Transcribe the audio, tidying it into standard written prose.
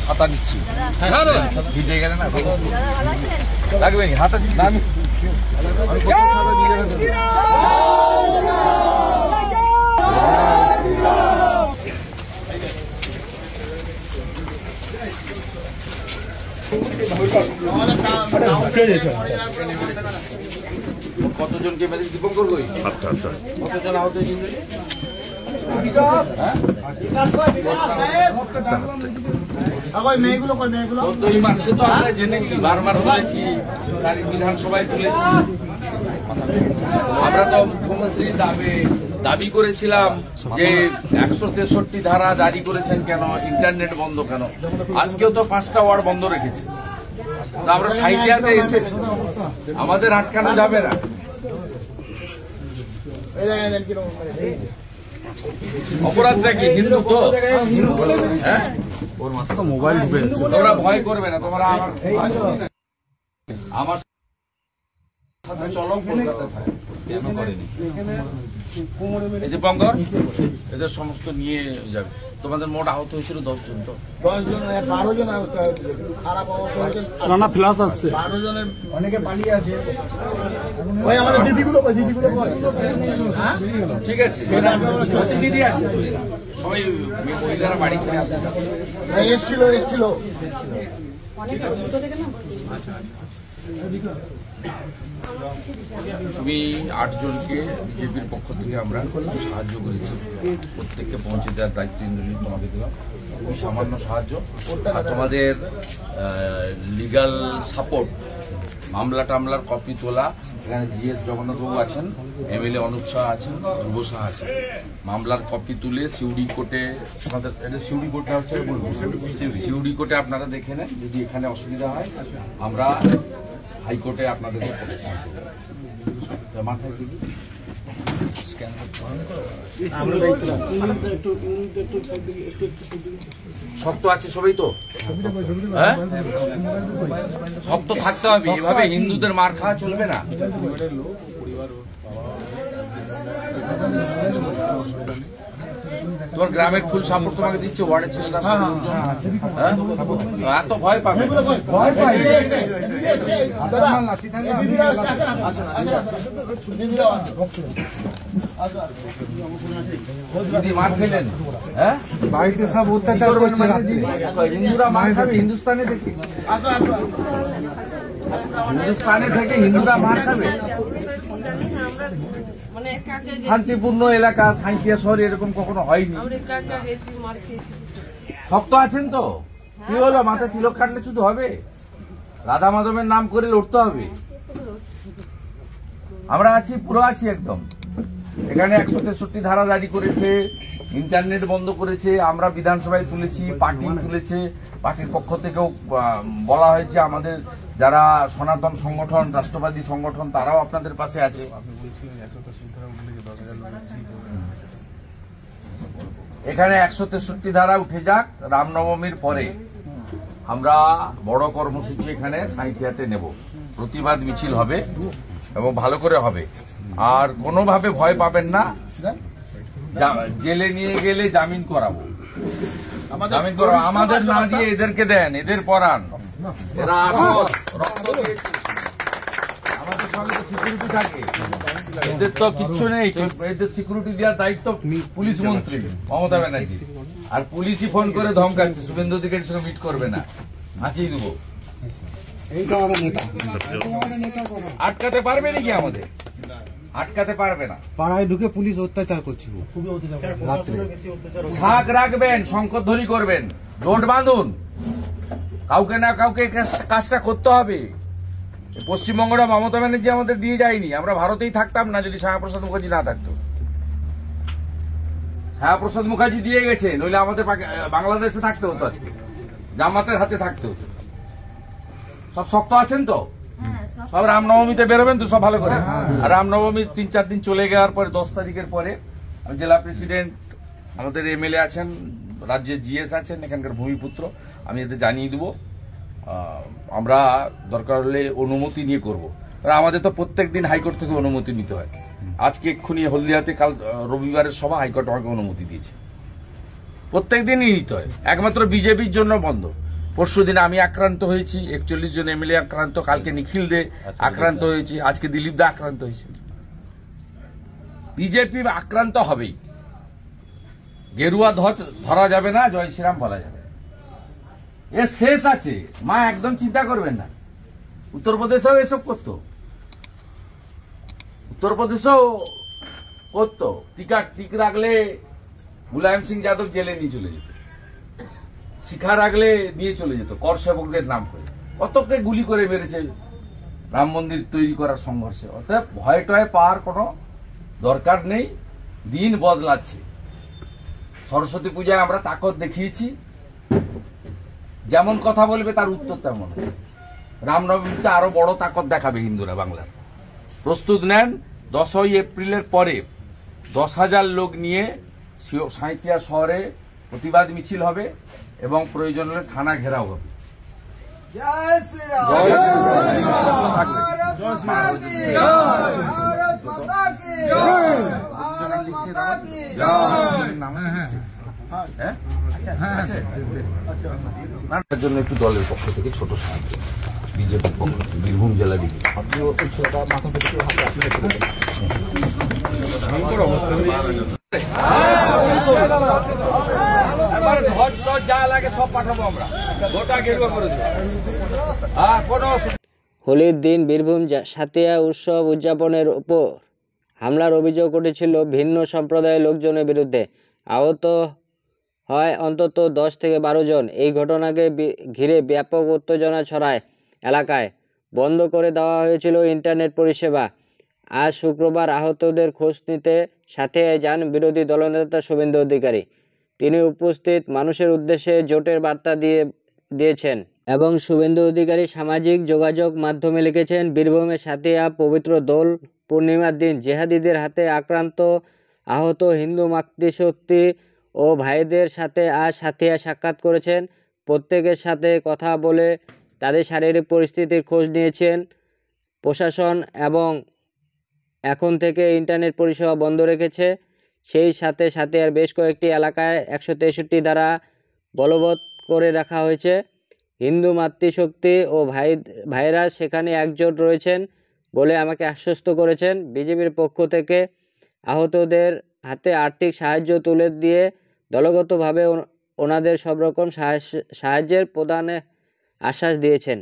ছাতা নিচ্ছি, ভিজে গেলে না লাগবে নি হাতা আমি কতজনকে মেরেছে দীপঙ্কর গই? কতজন আহত হয়েছিল? সে তো আমরা জেনেছি, বারবার বলেছি, বিধানসভায় তুলেছি। আমরা তো মুখ্যমন্ত্রী দাবি করেছিলাম যে 163 ধারা জারি করেছেন কেন, ইন্টারনেট বন্ধ কেন? আজকেও তো 5টা ওয়ার্ড বন্ধ রেখেছে। আমরা সাইকেলে এসেছি, আমাদের আটকানো যাবে না। অপরাধটা কি? হিন্দু তো, হ্যাঁ, মোবাইল তোমরা ভয় করবে না। তোমরা আমার সাথে চলো, কলকাতায় এই যে পঙ্কর, এদের সমস্ত নিয়ে যাবে। তোমাদের মোট আহত হয়েছিল 10 জন, তো 10 জন, 12 জন খারাপ রানা ফ্লাস আসছে, 12 জনের অনেকে পালিয়ে আছে। ওই আমাদের দিদিগুলো ঠিক আছে, দিদি আছে তো, সবাই মহিলারা বাড়ি ছেড়ে এসছিল। তুমি 8 জনকে বিজেপির পক্ষ থেকে আমরা সাহায্য করেছি, প্রত্যেককে পৌঁছে দেওয়ার দায়িত্ব ইন্দ্রনীল তোমাকে দিলাম। খুবই সামান্য সাহায্য, আর তোমাদের লিগাল সাপোর্ট, মামলা টামলার কপি তোলা। এখানে জিএস জগন্নাথবাবু আছেন, এমএলএ অনুপ শাহ আছেন, ধ্রুব শাহ আছেন। মামলার কপি তুলে সিউড়ি কোর্টে, আমাদের এটা সিউড়ি কোর্টটা হচ্ছে, সিউড়ি কোর্টে আপনারা দেখে নেন। যদি এখানে অসুবিধা হয় আমরা হাইকোর্টে আপনাদেরকে মাথায় দিবি। শক্ত আছে সবাই তো, হ্যাঁ, শক্ত থাকতে হবে। এভাবে হিন্দুদের মার খাওয়া চলবে না। তোমার গ্রামের ফুল সাপোর্ট তোমাকে দিচ্ছে, ওয়ার্ডের ছেলেরা। এত ভয় পাবে? দিদি মার খেলেন, হ্যাঁ, বাড়িতে সব অত্যাচার করছে। হিন্দুরা মার খাবে হিন্দুস্তানে থেকে, হিন্দুস্তানে থেকে হিন্দুরা মার খাবে। শান্তিপূর্ণ এলাকা, সাঁইথিয়া শহরে এরকম কখনো হয়নি। শক্ত আছেন তো? কি হলো, মাথায় তিলক কাটলে শুধু হবে? রাধা মাধবের নাম করে লড়তে হবে। আমরা আছি, পুরো আছি একদম। এখানে 163 ধারা জারি করেছে, ইন্টারনেট বন্ধ করেছে, আমরা বিধানসভায় তুলেছি, পার্টি তুলেছে, পার্টির পক্ষ থেকেও বলা হয়েছে আমাদের যারা সনাতন সংগঠন, রাষ্ট্রবাদী সংগঠন, তারাও আপনাদের পাশে আছে। এখানে 163 ধারা উঠে যাক, রামনবমীর পরে আমরা বড় কর্মসূচি এখানে সাঁইথিয়াতে নেব। প্রতিবাদ মিছিল হবে এবং ভালো করে হবে। আর কোনোভাবে ভয় পাবেন না। জেলে নিয়ে গেলে জামিন করাবো, আমাদের না দিয়ে এদেরকে দেন, এদের পড়ান। এরা রক্ত আমাদের সঙ্গে তো সিকিউরিটি থাকে, এদের তো কিচ্ছু নেই। এদের সিকিউরিটি দেওয়ার দায়িত্ব পুলিশ মন্ত্রী মমতা ব্যানার্জি। আর পুলিশই ফোন করে ধমকাচ্ছে, শুভেন্দু অধিকারীর সঙ্গে মিট করবে না, হাসিয়ে দেবো। আটকাতে পারবে নাকি? আমাদের আটকাতে পারবে না। পাড়ায় ঢুকে পুলিশ অত্যাচার করছিল। শাক রাখবেন, শঙ্করধ্বনি করবেন, রোড বাঁধুন। কাউকে না কাউকে কাজটা করতে হবে। পশ্চিমবঙ্গটা মমতা ব্যানার্জি আমাদের দিয়ে যায়নি। আমরা ভারতেই থাকতাম না যদি শ্যামাপ্রসাদ মুখার্জি না থাকতো। শ্যামাপ্রসাদ মুখার্জি দিয়ে গেছে, নইলে আমাদের বাংলাদেশে থাকতে হতো, আজকে জামাতের হাতে থাকতে হতো। সব শক্ত আছেন তো? সব রামনবমীতে বেরোবেন তো সব ভালো করে। আর রামনবমী 3-4 দিন চলে যাওয়ার পরে 10 তারিখের পরে জেলা প্রেসিডেন্ট, আমাদের এমএলএ আছেন, রাজ্যের জিএস আছেন, এখানকার ভূমিপুত্র, আমি এদের জানিয়ে দেবো। আমরা দরকার হলে অনুমতি নিয়ে করব। আমাদের তো প্রত্যেক দিন হাইকোর্ট থেকে অনুমতি নিতে হয়। আজকে এক্ষুনি হলদিয়াতে কাল রবিবারের সভা হাইকোর্ট আমাকে অনুমতি দিয়েছে। প্রত্যেক দিনই নিতে হয়, একমাত্র বিজেপির জন্য বন্ধ। পরশুদিন আমি আক্রান্ত হয়েছি, 41 জন এমএলএ আক্রান্ত, কালকে নিখিল দে আক্রান্ত হয়েছে, আজকে দিলীপ দা আক্রান্ত হয়েছে। বিজেপি আক্রান্ত হবেই। গেরুয়া ধ্বজ ধরা যাবে না, জয় শ্রীরাম বলা যাবে। এর শেষ আছে, মা একদম চিন্তা করবেন না। উত্তরপ্রদেশেও এসব করতো, উত্তরপ্রদেশেও করতো। টিক রাখলে মুলায়ম সিং যাদব জেলে নিয়ে চলে যেত, শিখা রাখলে নিয়ে চলে যেত কর সেবকদের নাম করে। কতকে গুলি করে মেরেছে রাম মন্দির তৈরি করার সংঘর্ষে। অর্থাৎ ভয় টয় পাওয়ার কোনো দরকার নেই, দিন বদলাচ্ছে। সরস্বতী পূজায় আমরা তাকত দেখিয়েছি, যেমন কথা বলবে তার উত্তর তেমন। রামনবমীতে আরো বড় তাকত দেখাবে হিন্দুরা বাংলার। প্রস্তুত নেন, 10ই এপ্রিলের পরে 10,000 লোক নিয়ে সাঁইথিয়া শহরে প্রতিবাদ মিছিল হবে এবং প্রয়োজন হলে থানা ঘেরাও হবে। জয় শ্রীরাম। জয় শ্রীরাম। ভারত মাতা কি জয়। ভারত মাতা কি জয়। ভারত মাতা কি জয়। তার জন্য একটু দলের পক্ষ থেকে ছোট সাহায্য, বিজেপির পক্ষ থেকে, বীরভূম জেলা বিজেপি। ধ্বজ টজ যা লাগে সব পাঠাবো আমরা, গোটা গেরুয়া করে দেবো। কোনো হোলির দিন বীরভূম সাতিয়া উৎসব উদযাপনের উপর হামলার অভিযোগ উঠেছিল ভিন্ন সম্প্রদায়ের লোকজনের বিরুদ্ধে। আহত হয় অন্তত 10 থেকে 12 জন। এই ঘটনাকে ঘিরে ব্যাপক উত্তেজনা ছড়ায় এলাকায়। বন্ধ করে দেওয়া হয়েছিল ইন্টারনেট পরিষেবা। আজ শুক্রবার আহতদের খোঁজ নিতে সাথিয়ায় যান বিরোধী দলনেতা শুভেন্দু অধিকারী। তিনি উপস্থিত মানুষের উদ্দেশ্যে জোটের বার্তা দিয়েছেন এবং শুভেন্দু অধিকারী সামাজিক যোগাযোগ মাধ্যমে লিখেছেন, বীরভূমে সাতিয়া পবিত্র দোল পূর্ণিমার দিন জেহাদিদের হাতে আক্রান্ত আহত হিন্দু মাতৃশক্তি ও ভাইদের সাথে আজ সাথিয়া সাক্ষাৎ করেছেন। প্রত্যেকের সাথে কথা বলে তাদের শারীরিক পরিস্থিতির খোঁজ নিয়েছেন প্রশাসন এবং এখন থেকে ইন্টারনেট পরিষেবা বন্ধ রেখেছে। সেই সাথে সাথিয়ার বেশ কয়েকটি এলাকায় 163 ধারা বলবৎ করে রাখা হয়েছে। হিন্দু মাতৃশক্তি ও ভাইরা সেখানে একজোট রয়েছেন বলে আমাকে আশ্বস্ত করেছেন। বিজেপির পক্ষ থেকে আহতদের হাতে আর্থিক সাহায্য তুলে দিয়ে দলগতভাবে ওনাদের সব রকম সাহায্যের প্রদানে আশ্বাস দিয়েছেন।